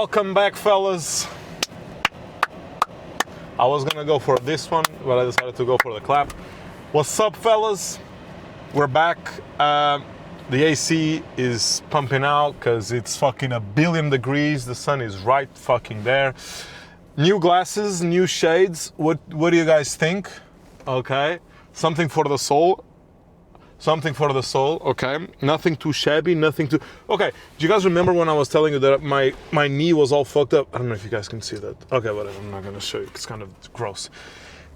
Welcome back, fellas. I was gonna go for this one, but I decided to go for the clap. What's up, fellas? We're back. The AC is pumping out because it's fucking 1,000,000,000 degrees. The sun is right fucking there. New glasses, new shades. What do you guys think? Okay, something for the soul. Something for the soul, okay? Nothing too shabby, nothing too... Okay, do you guys remember when I was telling you that my knee was all fucked up? I don't know if you guys can see that. Okay, whatever, I'm not gonna show you. It's kind of gross.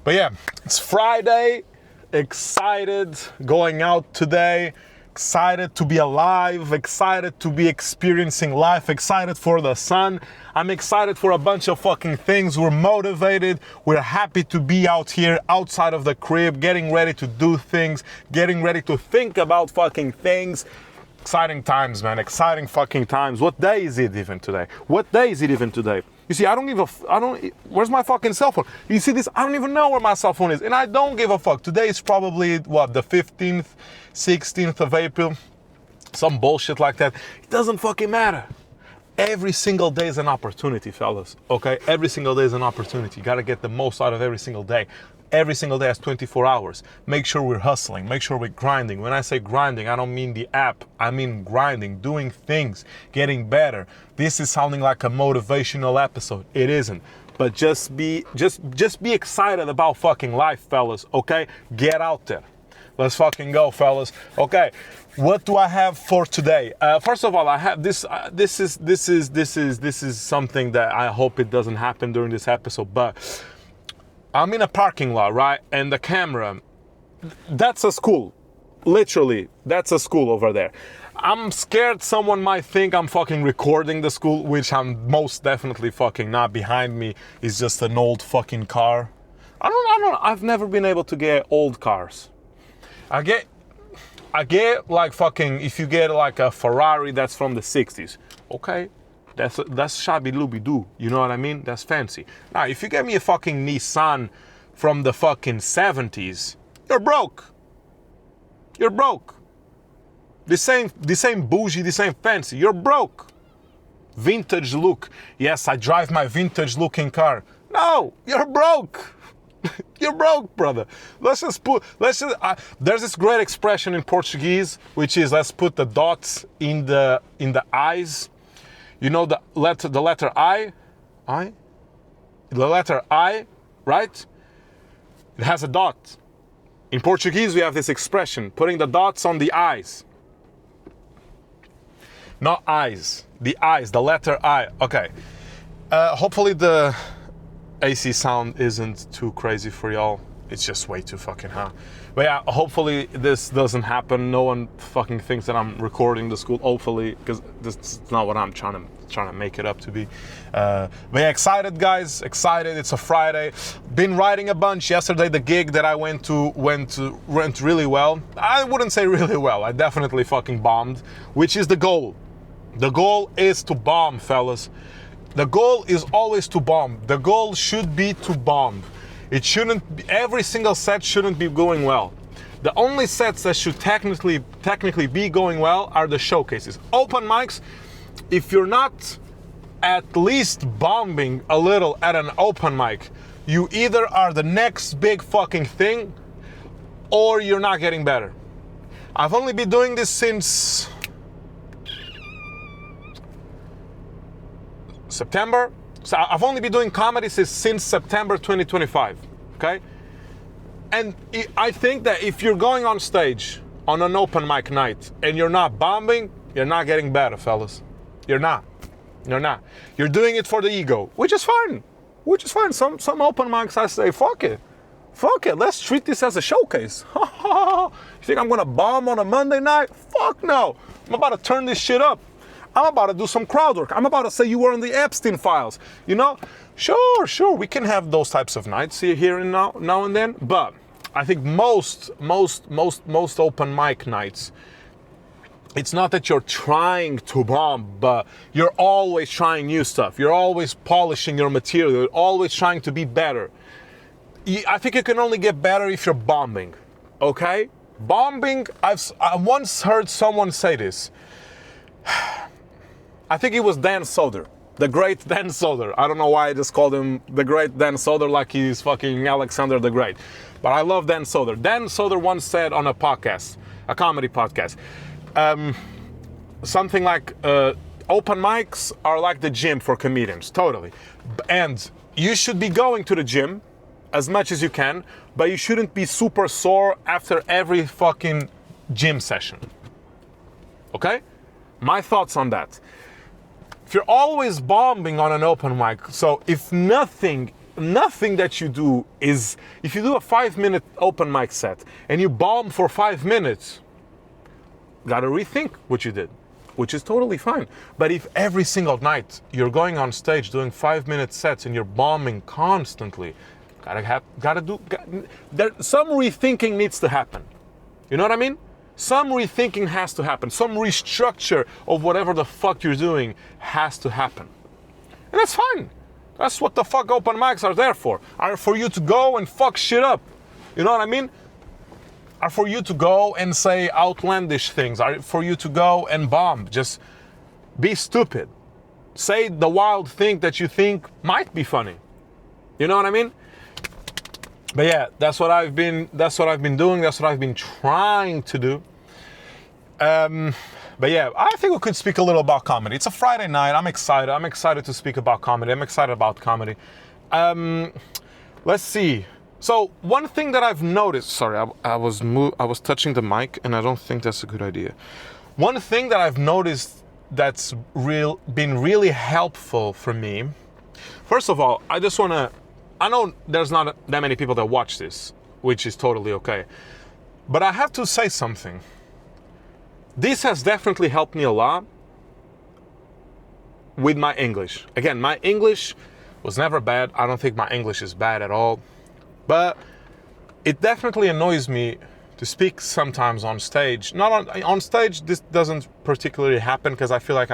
But yeah, it's Friday. Excited, going out today. Excited to be alive, excited to be experiencing life, excited for the sun. I'm excited for a bunch of fucking things. We're motivated. We're happy to be out here, outside of the crib, getting ready to do things, getting ready to think about fucking things. Exciting times, man. Exciting fucking times. What day is it even today? What day is it even today? You see, where's my fucking cell phone? You see this? I don't even know where my cell phone is. And I don't give a fuck. Today is probably, the 15th, 16th of April? Some bullshit like that. It doesn't fucking matter. Every single day is an opportunity, fellas. Okay? Every single day is an opportunity. You gotta get the most out of every single day. Every single day has 24 hours. Make sure we're hustling. Make sure we're grinding. When I say grinding, I don't mean the app. I mean grinding, doing things, getting better. This is sounding like a motivational episode. It isn't. But just be excited about fucking life, fellas. Okay? Get out there. Let's fucking go, fellas. Okay. What do I have for today? First of all, I have this. This is something that I hope it doesn't happen during this episode, but I'm in a parking lot, right? And the camera, that's a school. Literally, that's a school over there. I'm scared someone might think I'm fucking recording the school, which I'm most definitely fucking not. Behind me is just an old fucking car. I've never been able to get old cars. I get like fucking, if you get like a Ferrari that's from the 60s, okay? That's shabby looby doo, you know what I mean? That's fancy. Now, if you get me a fucking Nissan from the fucking 70s, you're broke. You're broke. This ain't bougie, this ain't fancy. You're broke. Vintage look. Yes, I drive my vintage looking car. No, you're broke. You're broke, brother. There's this great expression in Portuguese, which is let's put the dots in the eyes. You know the letter I? The letter I, right? It has a dot. In Portuguese, we have this expression, putting the dots on the eyes. Not eyes, the eyes, the letter I. Okay. Hopefully the AC sound isn't too crazy for y'all. It's just way too fucking hot. But yeah, hopefully this doesn't happen. No one fucking thinks that I'm recording the school. Hopefully, because this is not what I'm trying to make it up to be. But yeah, excited, guys. Excited. It's a Friday. Been writing a bunch. Yesterday, the gig that I went really well. I wouldn't say really well. I definitely fucking bombed, which is the goal. The goal is to bomb, fellas. The goal is always to bomb. The goal should be to bomb. It shouldn't be, every single set shouldn't be going well. The only sets that should technically be going well are the showcases. Open mics, if you're not at least bombing a little at an open mic, you either are the next big fucking thing or you're not getting better. I've only been doing this since September. So I've only been doing comedy since September 2025, okay? And I think that if you're going on stage on an open mic night and you're not bombing, you're not getting better, fellas. You're not. You're doing it for the ego, which is fine. Some open mics, I say, fuck it. Let's treat this as a showcase. You think I'm gonna bomb on a Monday night? Fuck no. I'm about to turn this shit up. I'm about to do some crowd work. I'm about to say you were on the Epstein files. You know? Sure, we can have those types of nights here and now and then. But I think most open mic nights, it's not that you're trying to bomb, but you're always trying new stuff. You're always polishing your material. You're always trying to be better. I think you can only get better if you're bombing. Okay? Bombing, I once heard someone say this. I think it was Dan Soder. The great Dan Soder. I don't know why I just called him the great Dan Soder like he's fucking Alexander the Great. But I love Dan Soder. Dan Soder once said on a podcast, a comedy podcast, something like open mics are like the gym for comedians. Totally. And you should be going to the gym as much as you can, but you shouldn't be super sore after every fucking gym session. Okay? My thoughts on that. If you're always bombing on an open mic, so if nothing that you do is, if you do a 5-minute open mic set and you bomb for 5 minutes, gotta rethink what you did, which is totally fine. But if every single night you're going on stage doing 5-minute sets and you're bombing constantly, some rethinking needs to happen. You know what I mean? Some rethinking has to happen. Some restructure of whatever the fuck you're doing has to happen. And that's fine. That's what the fuck open mics are there for. Are for you to go and fuck shit up. You know what I mean? Are for you to go and say outlandish things. Are for you to go and bomb. Just be stupid. Say the wild thing that you think might be funny. You know what I mean? But yeah, that's what I've been doing. That's what I've been trying to do. But yeah, I think we could speak a little about comedy. It's a Friday night. I'm excited. I'm excited to speak about comedy. I'm excited about comedy. Let's see. So one thing that I've noticed. Sorry, I was touching the mic, and I don't think that's a good idea. One thing that I've noticed that's been really helpful for me. First of all, I just want to. I know there's not that many people that watch this, which is totally okay. But I have to say something. This has definitely helped me a lot with my English. Again, my English was never bad. I don't think my English is bad at all. But it definitely annoys me to speak sometimes on stage. Not on stage, this doesn't particularly happen because I feel like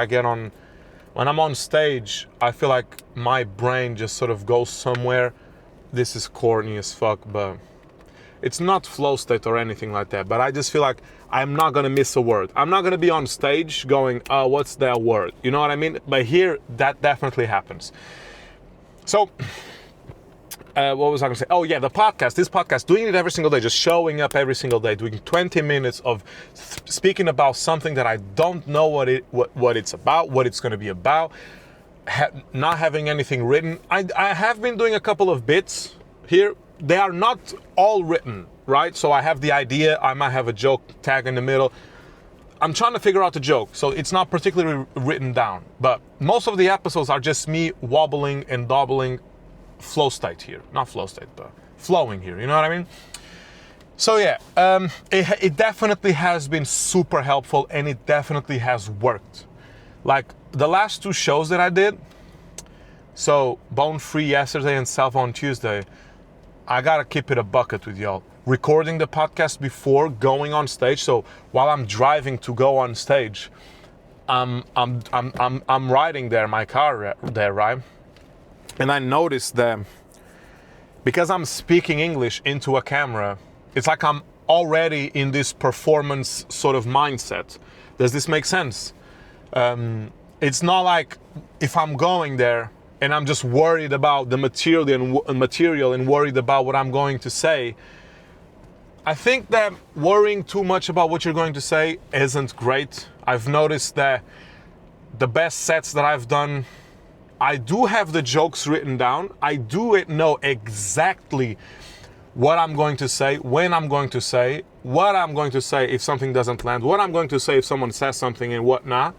when I'm on stage, I feel like my brain just sort of goes somewhere. This is corny as fuck, but it's not flow state or anything like that. But I just feel like I'm not gonna miss a word. I'm not gonna be on stage going, oh, what's that word? You know what I mean? But here, that definitely happens. So, what was I gonna say? Oh yeah, this podcast, doing it every single day, just showing up every single day, doing 20 minutes of speaking about something that I don't know what it's about, what it's gonna be about, not having anything written. I have been doing a couple of bits here. They are not all written, right? So I have the idea, I might have a joke tag in the middle. I'm trying to figure out the joke, so it's not particularly written down. But most of the episodes are just me wobbling and doubling flow state here. Not flow state, but flowing here, you know what I mean? So yeah, it definitely has been super helpful and it definitely has worked. Like the last 2 shows that I did, so Bone Free yesterday and Self on Tuesday, I gotta keep it a bucket with y'all. Recording the podcast before going on stage, so while I'm driving to go on stage, I'm riding there, my car there, right? And I noticed that because I'm speaking English into a camera, it's like I'm already in this performance sort of mindset. Does this make sense? It's not like if I'm going there and I'm just worried about the material and worried about what I'm going to say. I think that worrying too much about what you're going to say isn't great. I've noticed that the best sets that I've done, I do have the jokes written down. I do know exactly what I'm going to say, when I'm going to say, what I'm going to say if something doesn't land, what I'm going to say if someone says something and whatnot.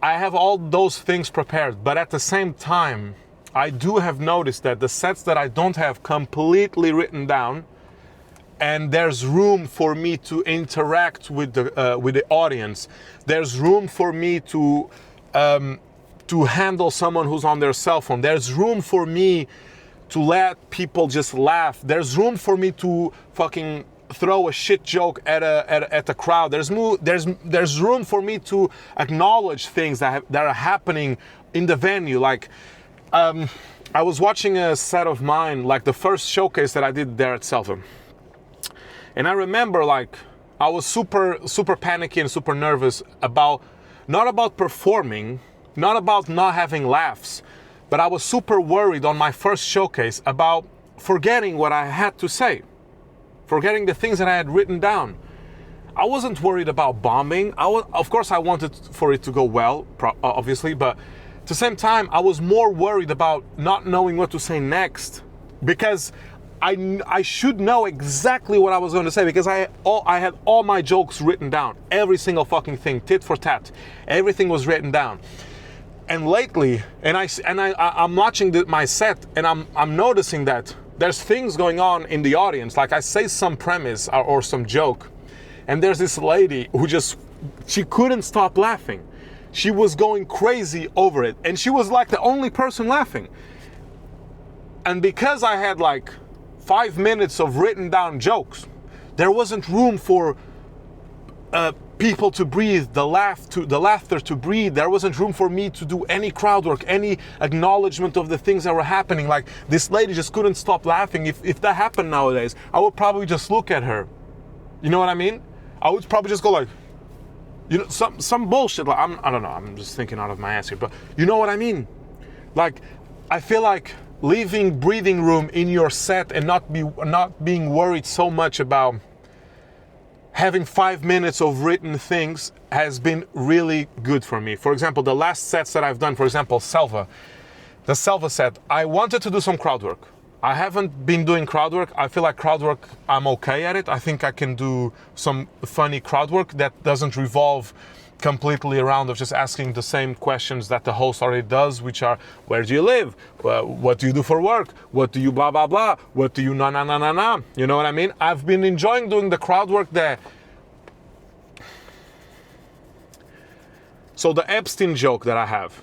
I have all those things prepared, but at the same time, I do have noticed that the sets that I don't have completely written down, and there's room for me to interact with the audience. There's room for me to handle someone who's on their cell phone. There's room for me to let people just laugh. There's room for me to fucking throw a shit joke at a crowd. There's room for me to acknowledge things that are happening in the venue. Like I was watching a set of mine, like the first showcase that I did there at Seltham, and I remember like I was super panicky and super nervous not about performing, not about not having laughs, but I was super worried on my first showcase about forgetting what I had to say, forgetting the things that I had written down. I wasn't worried about bombing. Of course, I wanted for it to go well, obviously, but at the same time, I was more worried about not knowing what to say next, because I should know exactly what I was going to say, because I had all my jokes written down, every single fucking thing, tit for tat, everything was written down. And lately, I'm watching my set, and I'm noticing that there's things going on in the audience. Like I say some premise or some joke, and there's this lady who she couldn't stop laughing. She was going crazy over it, and she was like the only person laughing. And because I had like 5 minutes of written down jokes, there wasn't room for people to breathe, the laughter to breathe. There wasn't room for me to do any crowd work, any acknowledgement of the things that were happening. Like this lady just couldn't stop laughing. If that happened nowadays, I would probably just look at her. You know what I mean? I would probably just go like, you know, some bullshit. Like I don't know. I'm just thinking out of my ass here, but you know what I mean? Like I feel like leaving breathing room in your set and not being worried so much about having 5 minutes of written things has been really good for me. For example, the last sets that I've done, for example, the Selva set, I wanted to do some crowd work. I haven't been doing crowd work. I feel like crowd work, I'm okay at it. I think I can do some funny crowd work that doesn't revolve completely around of just asking the same questions that the host already does, which are, where do you live? What do you do for work? What do you blah, blah, blah? What do you na, na, na, na, na? You know what I mean? I've been enjoying doing the crowd work there. So the Epstein joke that I have,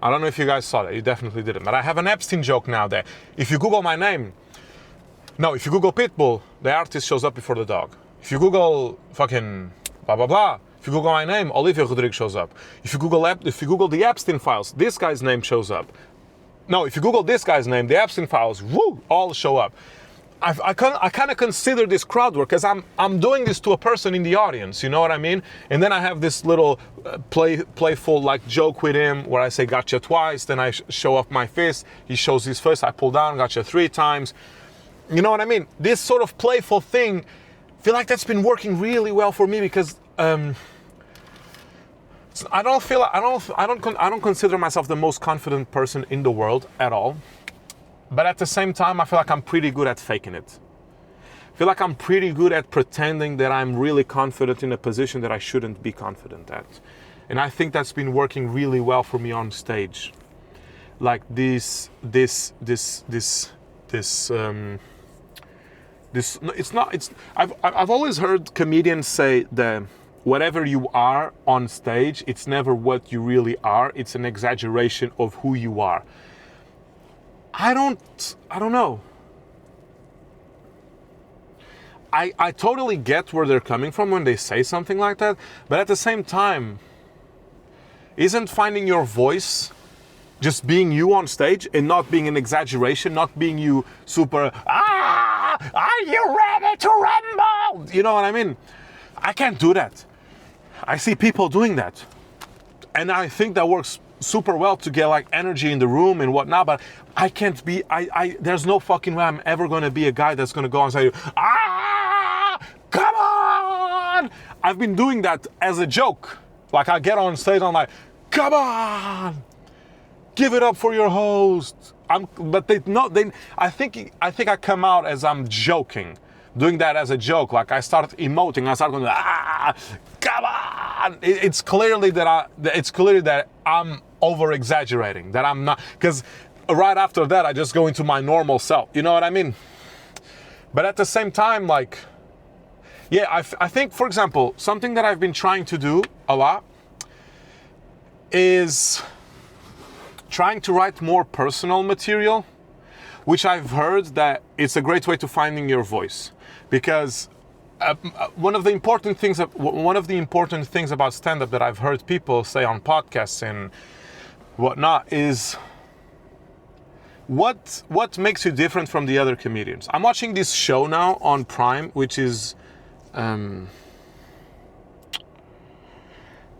I don't know if you guys saw that, you definitely didn't, but I have an Epstein joke now there. If you Google my name, if you Google Pitbull, the artist shows up before the dog. If you Google fucking blah, blah, blah, if you Google my name, Olivia Rodrigo shows up. If you Google the Epstein files, this guy's name shows up. No, if you Google this guy's name, the Epstein files, all show up. I kind of consider this crowd work because I'm doing this to a person in the audience, you know what I mean? And then I have this little playful like joke with him where I say gotcha twice, then I show up my fist, he shows his fist, I pull down, gotcha 3 times. You know what I mean? This sort of playful thing, I feel like that's been working really well for me because I don't consider myself the most confident person in the world at all. But at the same time, I feel like I'm pretty good at faking it. I feel like I'm pretty good at pretending that I'm really confident in a position that I shouldn't be confident at. And I think that's been working really well for me on stage. Like I've always heard comedians say that whatever you are on stage, it's never what you really are. It's an exaggeration of who you are. I don't know. I totally get where they're coming from when they say something like that, but at the same time, isn't finding your voice just being you on stage and not being an exaggeration, not being you super, are you ready to rumble? You know what I mean? I can't do that. I see people doing that. And I think that works super well to get like energy in the room and whatnot, but I can't be, there's no fucking way I'm ever going to be a guy that's going to go and say, come on! I've been doing that as a joke. Like I get on stage, I'm like, come on! Give it up for your host. I think I come out as I'm joking. Doing that as a joke, like I start emoting, I start going, come on! It's clearly that I'm over exaggerating, that I'm not, because right after that I just go into my normal self, you know what I mean? But at the same time, like, yeah, I think, for example, something that I've been trying to do a lot is trying to write more personal material, which I've heard that it's a great way to finding your voice. Because one of the important things about stand-up that I've heard people say on podcasts and whatnot is what makes you different from the other comedians. I'm watching this show now on Prime, which is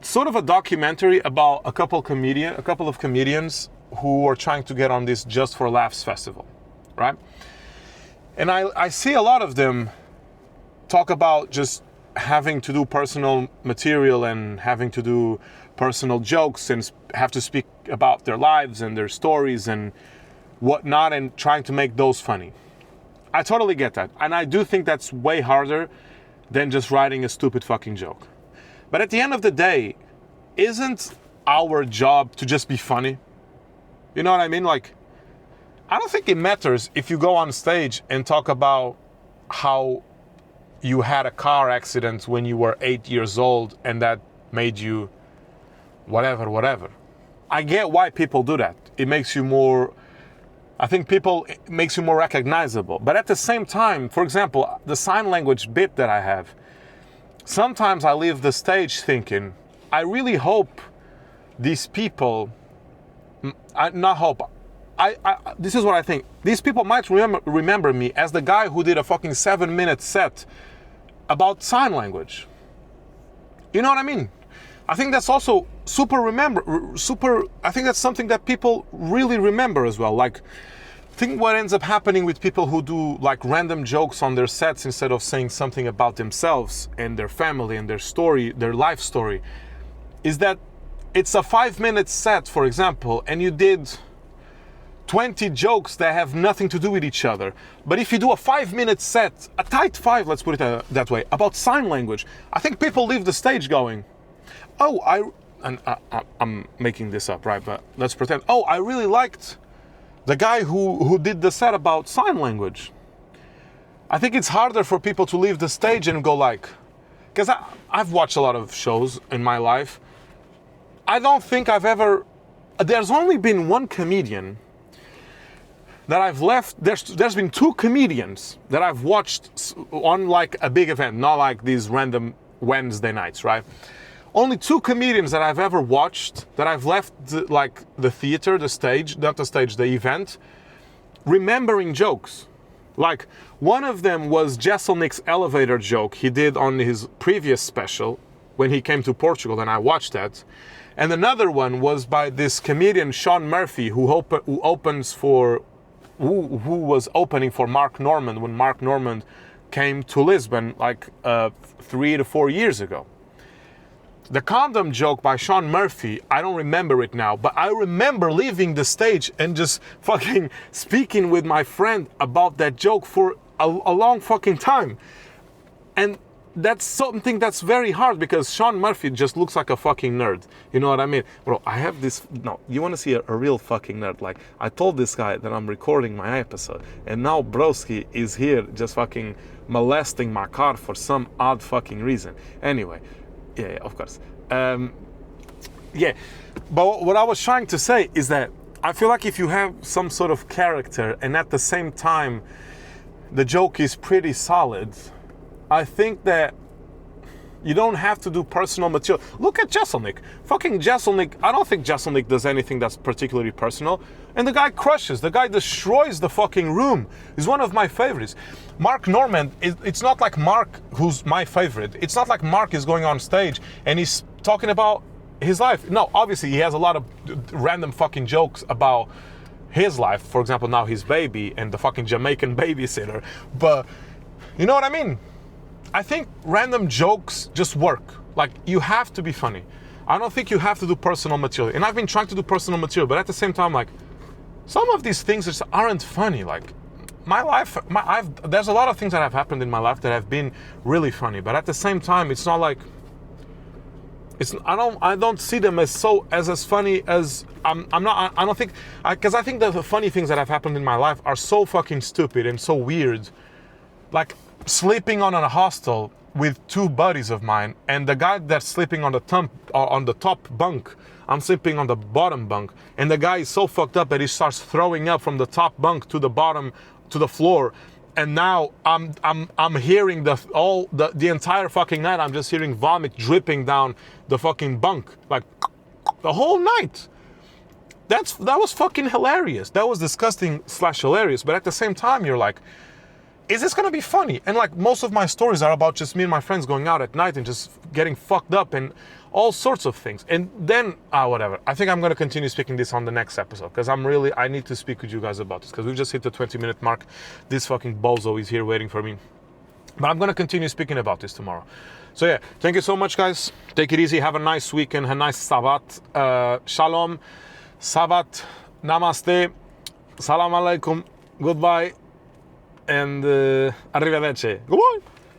sort of a documentary about a couple of comedians who are trying to get on this Just for Laughs festival, right? And I see a lot of them talk about just having to do personal material and having to do personal jokes and have to speak about their lives and their stories and whatnot and trying to make those funny. I totally get that. And I do think that's way harder than just writing a stupid fucking joke. But at the end of the day, isn't our job to just be funny? You know what I mean? Like, I don't think it matters if you go on stage and talk about how you had a car accident when you were 8 years old and that made you whatever. I get why people do that. It makes you more, I think it makes you more recognizable. But at the same time, for example, the sign language bit that I have, sometimes I leave the stage thinking, I really hope these people, this is what I think. These people might remember me as the guy who did a fucking 7-minute set about sign language. You know what I mean? I think that's also I think that's something that people really remember as well. Like, think what ends up happening with people who do like random jokes on their sets instead of saying something about themselves and their family and their story, their life story, is that it's a 5-minute set, for example, and you did 20 jokes that have nothing to do with each other. But if you do a 5-minute set, a tight 5, let's put it that way, about sign language, I think people leave the stage going, I'm making this up, right? But let's pretend, I really liked the guy who did the set about sign language. I think it's harder for people to leave the stage and go like, because I've watched a lot of shows in my life. I don't think there's only been one comedian that I've left, there's been 2 comedians that I've watched on like a big event, not like these random Wednesday nights, right? Only 2 comedians that I've ever watched that I've left the theater, the stage, not the stage, the event, remembering jokes. Like, one of them was Jesselnick's elevator joke he did on his previous special when he came to Portugal, and I watched that. And another one was by this comedian Sean Murphy, who was opening for Mark Normand when Mark Normand came to Lisbon like 3 to 4 years ago. The condom joke by Sean Murphy, I don't remember it now, but I remember leaving the stage and just fucking speaking with my friend about that joke for a long fucking time. And that's something that's very hard because Sean Murphy just looks like a fucking nerd. You know what I mean? Bro, I have this, no, you want to see a real fucking nerd? Like, I told this guy that I'm recording my episode, and now broski is here just fucking molesting my car for some odd fucking reason. Anyway, yeah, of course. Yeah, but what I was trying to say is that I feel like if you have some sort of character and at the same time the joke is pretty solid, I think that you don't have to do personal material. Look at Jesselnick. Fucking Jesselnick, I don't think Jesselnick does anything that's particularly personal. And the guy crushes. The guy destroys the fucking room. He's one of my favorites. Mark Normand, it's not like Mark, who's my favorite. It's not like Mark is going on stage and he's talking about his life. No, obviously he has a lot of random fucking jokes about his life. For example, now his baby and the fucking Jamaican babysitter. But you know what I mean? I think random jokes just work. Like, you have to be funny. I don't think you have to do personal material. And I've been trying to do personal material, but at the same time, like, some of these things just aren't funny. Like, my life, there's a lot of things that have happened in my life that have been really funny, but at the same time, it's not like, I don't see them as funny as, because I think the funny things that have happened in my life are so fucking stupid and so weird. Like, sleeping on a hostel with 2 buddies of mine, and the guy that's sleeping on the top bunk, I'm sleeping on the bottom bunk, and the guy is so fucked up that he starts throwing up from the top bunk to the bottom to the floor, and now I'm hearing the entire fucking night. I'm just hearing vomit dripping down the fucking bunk, like the whole night. That was fucking hilarious. That was disgusting / hilarious, but at the same time, you're like, is this gonna be funny? And like, most of my stories are about just me and my friends going out at night and just getting fucked up, and all sorts of things. And then, whatever. I think I'm going to continue speaking this on the next episode, because I need to speak with you guys about this, because we've just hit the 20-minute mark. This fucking bozo is here waiting for me. But I'm going to continue speaking about this tomorrow. So yeah, thank you so much, guys. Take it easy. Have a nice weekend, a nice Sabbat. Shalom, Sabbat, Namaste, Salam Alaikum, goodbye, and arrivederci. Goodbye.